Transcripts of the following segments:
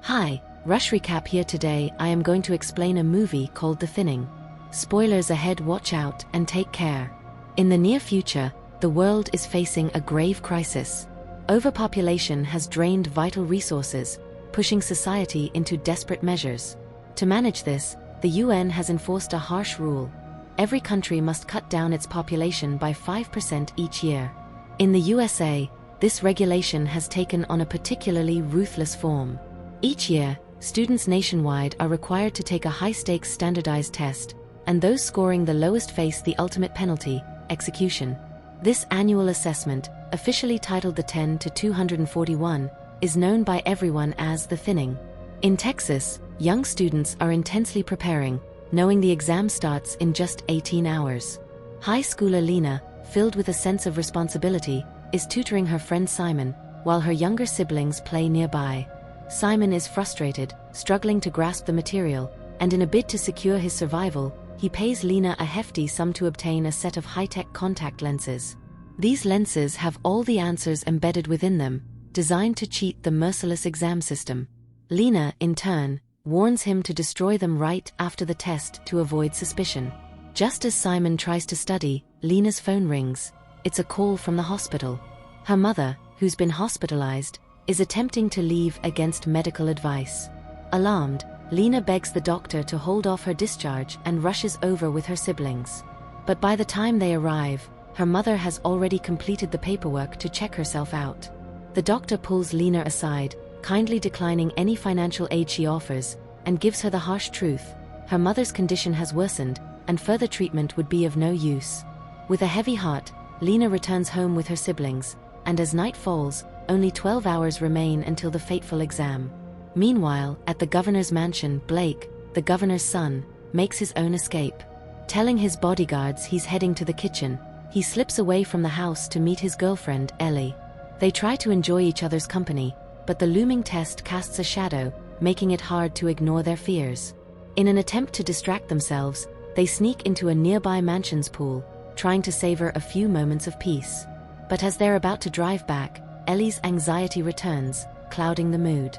Hi, Rushrecap here. Today I am going to explain a movie called The Thinning. Spoilers ahead, watch out and take care. In the near future, the world is facing a grave crisis. Overpopulation has drained vital resources, pushing society into desperate measures. To manage this, the UN has enforced a harsh rule. Every country must cut down its population by 5% each year. In the USA, this regulation has taken on a particularly ruthless form. Each year, students nationwide are required to take a high-stakes standardized test, and those scoring the lowest face the ultimate penalty, execution. This annual assessment, officially titled the 10 to 241, is known by everyone as the thinning. In Texas, young students are intensely preparing, knowing the exam starts in just 18 hours. High schooler Lena, filled with a sense of responsibility, is tutoring her friend Simon, while her younger siblings play nearby. Simon is frustrated, struggling to grasp the material, and in a bid to secure his survival, he pays Lena a hefty sum to obtain a set of high-tech contact lenses. These lenses have all the answers embedded within them, designed to cheat the merciless exam system. Lena, in turn, warns him to destroy them right after the test to avoid suspicion. Just as Simon tries to study, Lena's phone rings. It's a call from the hospital. Her mother, who's been hospitalized, is attempting to leave against medical advice. Alarmed, Lena begs the doctor to hold off her discharge and rushes over with her siblings. But by the time they arrive, her mother has already completed the paperwork to check herself out. The doctor pulls Lena aside, kindly declining any financial aid she offers, and gives her the harsh truth: her mother's condition has worsened, and further treatment would be of no use. With a heavy heart, Lena returns home with her siblings, and as night falls, only 12 hours remain until the fateful exam. Meanwhile, at the governor's mansion, Blake, the governor's son, makes his own escape. Telling his bodyguards he's heading to the kitchen, he slips away from the house to meet his girlfriend, Ellie. They try to enjoy each other's company, but the looming test casts a shadow, making it hard to ignore their fears. In an attempt to distract themselves, they sneak into a nearby mansion's pool, trying to savor a few moments of peace. But as they're about to drive back, Ellie's anxiety returns, clouding the mood.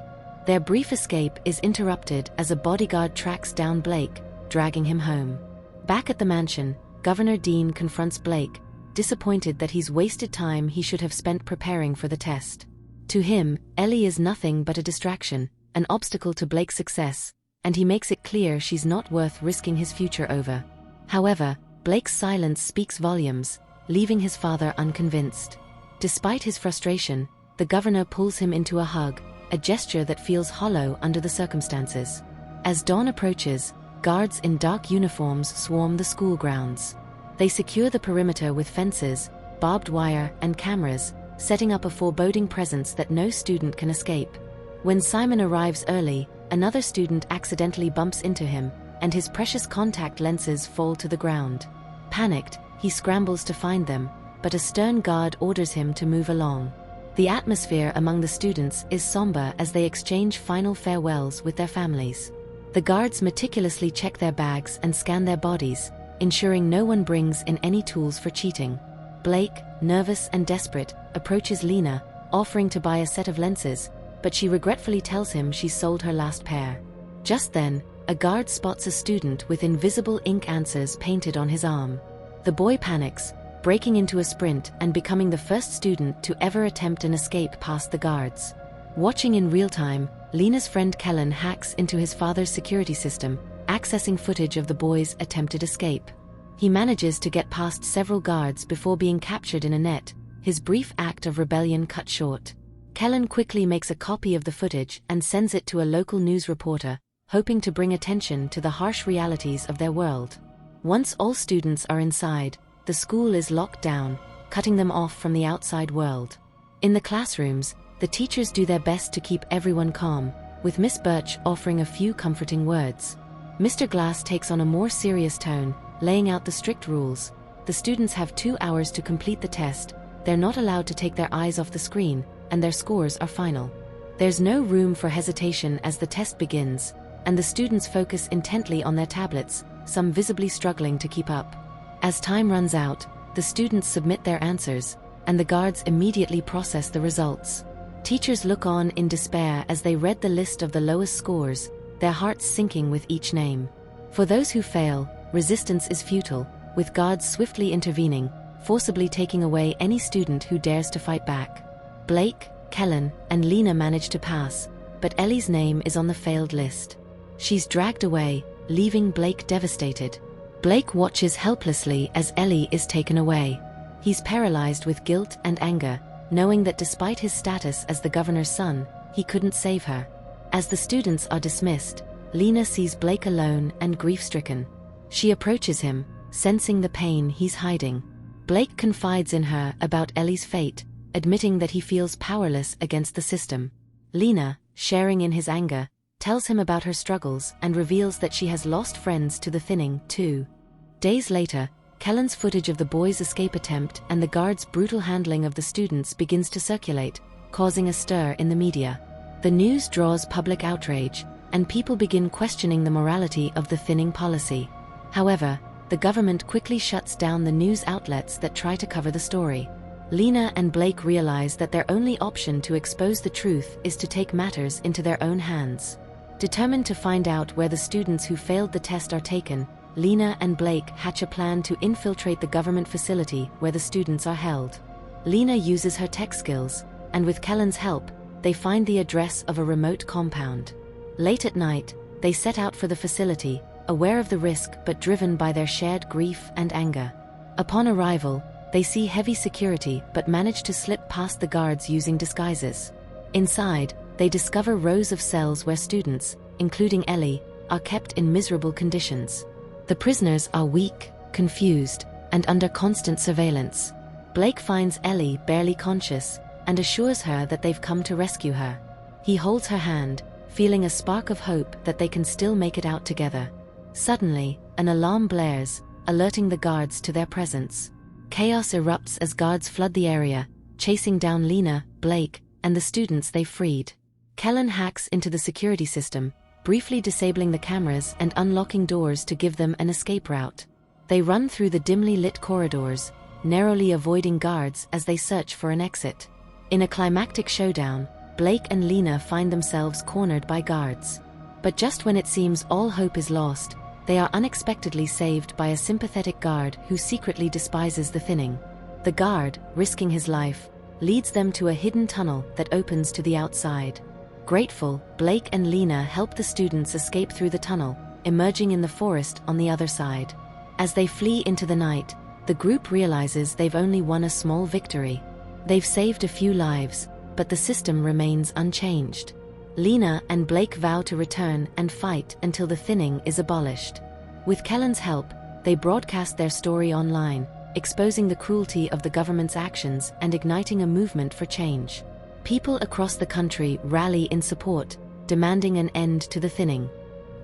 Their brief escape is interrupted as a bodyguard tracks down Blake, dragging him home. Back at the mansion, Governor Dean confronts Blake, disappointed that he's wasted time he should have spent preparing for the test. To him, Ellie is nothing but a distraction, an obstacle to Blake's success, and he makes it clear she's not worth risking his future over. However, Blake's silence speaks volumes, leaving his father unconvinced. Despite his frustration, the governor pulls him into a hug, a gesture that feels hollow under the circumstances. As dawn approaches, guards in dark uniforms swarm the school grounds. They secure the perimeter with fences, barbed wire, and cameras, setting up a foreboding presence that no student can escape. When Simon arrives early, another student accidentally bumps into him, and his precious contact lenses fall to the ground. Panicked, he scrambles to find them, but a stern guard orders him to move along. The atmosphere among the students is somber as they exchange final farewells with their families. The guards meticulously check their bags and scan their bodies, ensuring no one brings in any tools for cheating. Blake, nervous and desperate, approaches Lena, offering to buy a set of lenses, but she regretfully tells him she's sold her last pair. Just then, a guard spots a student with invisible ink answers painted on his arm. The boy panics, breaking into a sprint and becoming the first student to ever attempt an escape past the guards. Watching in real time, Lena's friend Kellen hacks into his father's security system, accessing footage of the boy's attempted escape. He manages to get past several guards before being captured in a net, his brief act of rebellion cut short. Kellen quickly makes a copy of the footage and sends it to a local news reporter, hoping to bring attention to the harsh realities of their world. Once all students are inside, the school is locked down, cutting them off from the outside world. In the classrooms, the teachers do their best to keep everyone calm, with Miss Birch offering a few comforting words. Mr. Glass takes on a more serious tone, laying out the strict rules. The students have 2 hours to complete the test, they're not allowed to take their eyes off the screen, and their scores are final. There's no room for hesitation as the test begins, and the students focus intently on their tablets, some visibly struggling to keep up. As time runs out, the students submit their answers, and the guards immediately process the results. Teachers look on in despair as they read the list of the lowest scores, their hearts sinking with each name. For those who fail, resistance is futile, with guards swiftly intervening, forcibly taking away any student who dares to fight back. Blake, Kellen, and Lena manage to pass, but Ellie's name is on the failed list. She's dragged away, leaving Blake devastated. Blake watches helplessly as Ellie is taken away. He's paralyzed with guilt and anger, knowing that despite his status as the governor's son, he couldn't save her. As the students are dismissed, Lena sees Blake alone and grief-stricken. She approaches him, sensing the pain he's hiding. Blake confides in her about Ellie's fate, admitting that he feels powerless against the system. Lena, sharing in his anger, tells him about her struggles and reveals that she has lost friends to the thinning, too. Days later, Kellen's footage of the boys' escape attempt and the guards' brutal handling of the students begins to circulate, causing a stir in the media. The news draws public outrage, and people begin questioning the morality of the thinning policy. However, the government quickly shuts down the news outlets that try to cover the story. Lena and Blake realize that their only option to expose the truth is to take matters into their own hands. Determined to find out where the students who failed the test are taken, Lena and Blake hatch a plan to infiltrate the government facility where the students are held. Lena uses her tech skills, and with Kellen's help, they find the address of a remote compound. Late at night, they set out for the facility, aware of the risk but driven by their shared grief and anger. Upon arrival, they see heavy security but manage to slip past the guards using disguises. Inside, they discover rows of cells where students, including Ellie, are kept in miserable conditions. The prisoners are weak, confused, and under constant surveillance. Blake finds Ellie barely conscious and assures her that they've come to rescue her. He holds her hand, feeling a spark of hope that they can still make it out together. Suddenly, an alarm blares, alerting the guards to their presence. Chaos erupts as guards flood the area, chasing down Lena, Blake, and the students they freed. Kellen hacks into the security system, briefly disabling the cameras and unlocking doors to give them an escape route. They run through the dimly lit corridors, narrowly avoiding guards as they search for an exit. In a climactic showdown, Blake and Lena find themselves cornered by guards. But just when it seems all hope is lost, they are unexpectedly saved by a sympathetic guard who secretly despises the thinning. The guard, risking his life, leads them to a hidden tunnel that opens to the outside. Grateful, Blake and Lena help the students escape through the tunnel, emerging in the forest on the other side. As they flee into the night, the group realizes they've only won a small victory. They've saved a few lives, but the system remains unchanged. Lena and Blake vow to return and fight until the thinning is abolished. With Kellen's help, they broadcast their story online, exposing the cruelty of the government's actions and igniting a movement for change. People across the country rally in support, demanding an end to the thinning.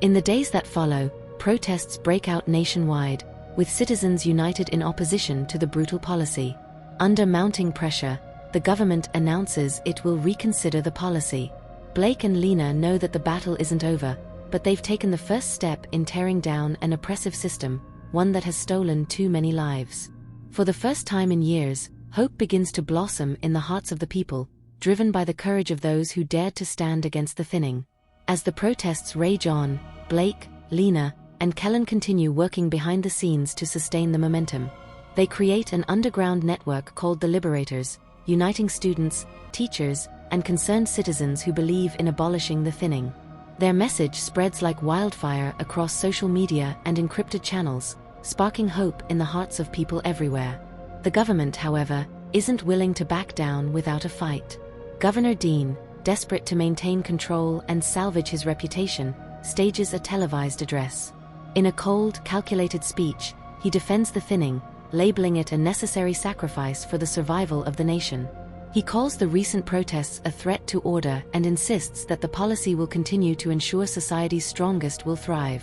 In the days that follow, protests break out nationwide, with citizens united in opposition to the brutal policy. Under mounting pressure, the government announces it will reconsider the policy. Blake and Lena know that the battle isn't over, but they've taken the first step in tearing down an oppressive system, one that has stolen too many lives. For the first time in years, hope begins to blossom in the hearts of the people, driven by the courage of those who dared to stand against the thinning. As the protests rage on, Blake, Lena, and Kellen continue working behind the scenes to sustain the momentum. They create an underground network called the Liberators, uniting students, teachers, and concerned citizens who believe in abolishing the thinning. Their message spreads like wildfire across social media and encrypted channels, sparking hope in the hearts of people everywhere. The government, however, isn't willing to back down without a fight. Governor Dean, desperate to maintain control and salvage his reputation, stages a televised address. In a cold, calculated speech, he defends the thinning, labeling it a necessary sacrifice for the survival of the nation. He calls the recent protests a threat to order and insists that the policy will continue to ensure society's strongest will thrive.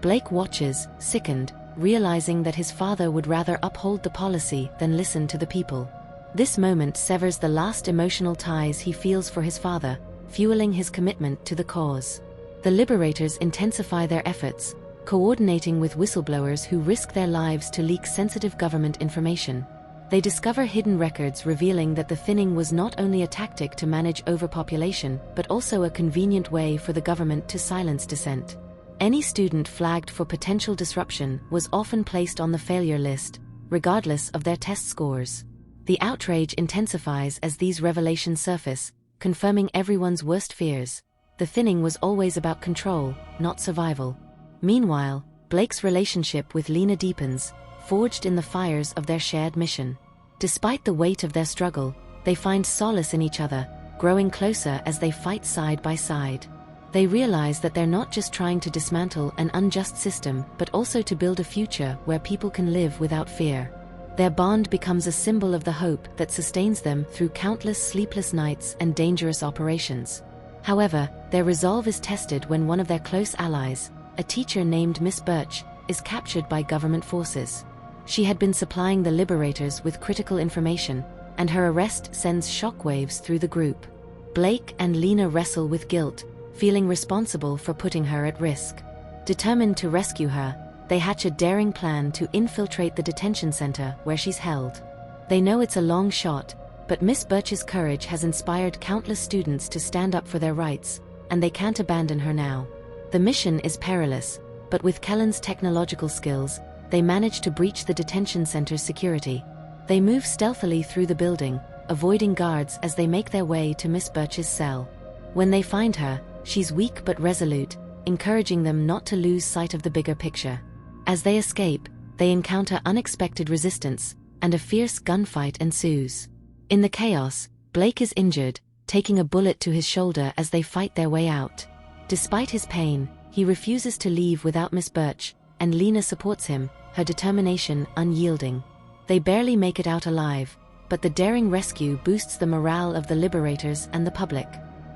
Blake watches, sickened, realizing that his father would rather uphold the policy than listen to the people. This moment severs the last emotional ties he feels for his father, fueling his commitment to the cause. The Liberators intensify their efforts, coordinating with whistleblowers who risk their lives to leak sensitive government information. They discover hidden records revealing that the thinning was not only a tactic to manage overpopulation, but also a convenient way for the government to silence dissent. Any student flagged for potential disruption was often placed on the failure list, regardless of their test scores. The outrage intensifies as these revelations surface, confirming everyone's worst fears. The thinning was always about control, not survival. Meanwhile, Blake's relationship with Lena deepens, forged in the fires of their shared mission. Despite the weight of their struggle, they find solace in each other, growing closer as they fight side by side. They realize that they're not just trying to dismantle an unjust system, but also to build a future where people can live without fear. Their bond becomes a symbol of the hope that sustains them through countless sleepless nights and dangerous operations. However, their resolve is tested when one of their close allies, a teacher named Miss Birch, is captured by government forces. She had been supplying the liberators with critical information, and her arrest sends shockwaves through the group. Blake and Lena wrestle with guilt, feeling responsible for putting her at risk. Determined to rescue her, they hatch a daring plan to infiltrate the detention center where she's held. They know it's a long shot, but Miss Birch's courage has inspired countless students to stand up for their rights, and they can't abandon her now. The mission is perilous, but with Kellen's technological skills, they manage to breach the detention center's security. They move stealthily through the building, avoiding guards as they make their way to Miss Birch's cell. When they find her, she's weak but resolute, encouraging them not to lose sight of the bigger picture. As they escape, they encounter unexpected resistance, and a fierce gunfight ensues. In the chaos, Blake is injured, taking a bullet to his shoulder as they fight their way out. Despite his pain, he refuses to leave without Miss Birch, and Lena supports him, her determination unyielding. They barely make it out alive, but the daring rescue boosts the morale of the liberators and the public.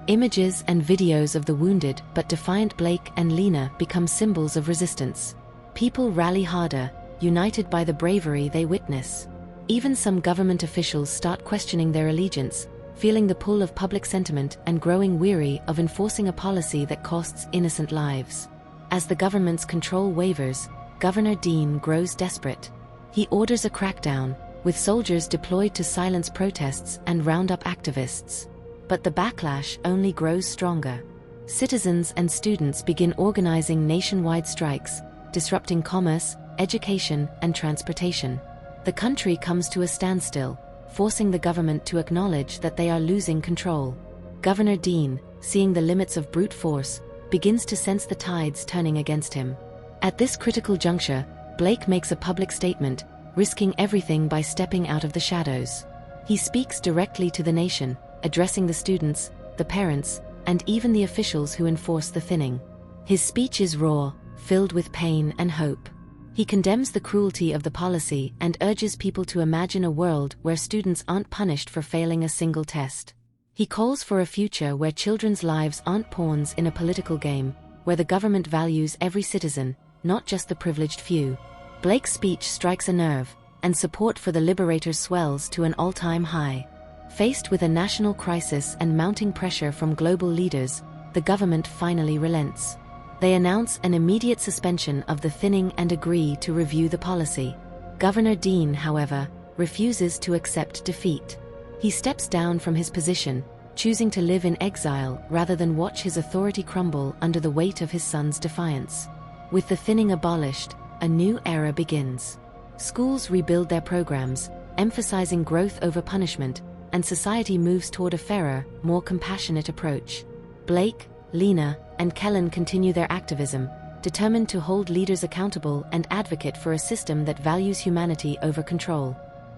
Images and videos of the wounded but defiant Blake and Lena become symbols of resistance. People rally harder, united by the bravery they witness. Even some government officials start questioning their allegiance, feeling the pull of public sentiment and growing weary of enforcing a policy that costs innocent lives. As the government's control wavers, Governor Dean grows desperate. He orders a crackdown, with soldiers deployed to silence protests and round up activists. But the backlash only grows stronger. Citizens and students begin organizing nationwide strikes, disrupting commerce, education, and transportation. The country comes to a standstill, forcing the government to acknowledge that they are losing control. Governor Dean, seeing the limits of brute force, begins to sense the tides turning against him. At this critical juncture, Blake makes a public statement, risking everything by stepping out of the shadows. He speaks directly to the nation, addressing the students, the parents, and even the officials who enforce the thinning. His speech is raw, filled with pain and hope. He condemns the cruelty of the policy and urges people to imagine a world where students aren't punished for failing a single test. He calls for a future where children's lives aren't pawns in a political game, where the government values every citizen, not just the privileged few. Blake's speech strikes a nerve, and support for the liberators swells to an all-time high. Faced with a national crisis and mounting pressure from global leaders, the government finally relents. They announce an immediate suspension of the thinning and agree to review the policy. Governor Dean, however, refuses to accept defeat. He steps down from his position, choosing to live in exile rather than watch his authority crumble under the weight of his son's defiance. With the thinning abolished, a new era begins. Schools rebuild their programs, emphasizing growth over punishment, and society moves toward a fairer, more compassionate approach. Blake, Lena, and Kellen continue their activism, determined to hold leaders accountable and advocate for a system that values humanity over control.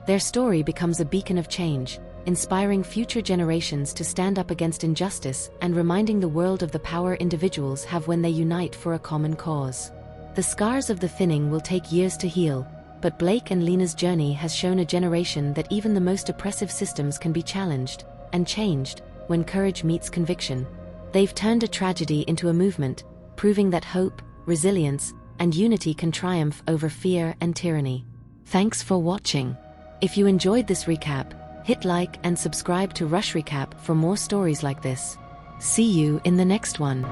Their story becomes a beacon of change, inspiring future generations to stand up against injustice and reminding the world of the power individuals have when they unite for a common cause. The scars of the thinning will take years to heal, but Blake and Lena's journey has shown a generation that even the most oppressive systems can be challenged and changed when courage meets conviction. They've turned a tragedy into a movement, proving that hope, resilience, and unity can triumph over fear and tyranny. Thanks for watching. If you enjoyed this recap, hit like and subscribe to Rushrecap for more stories like this. See you in the next one.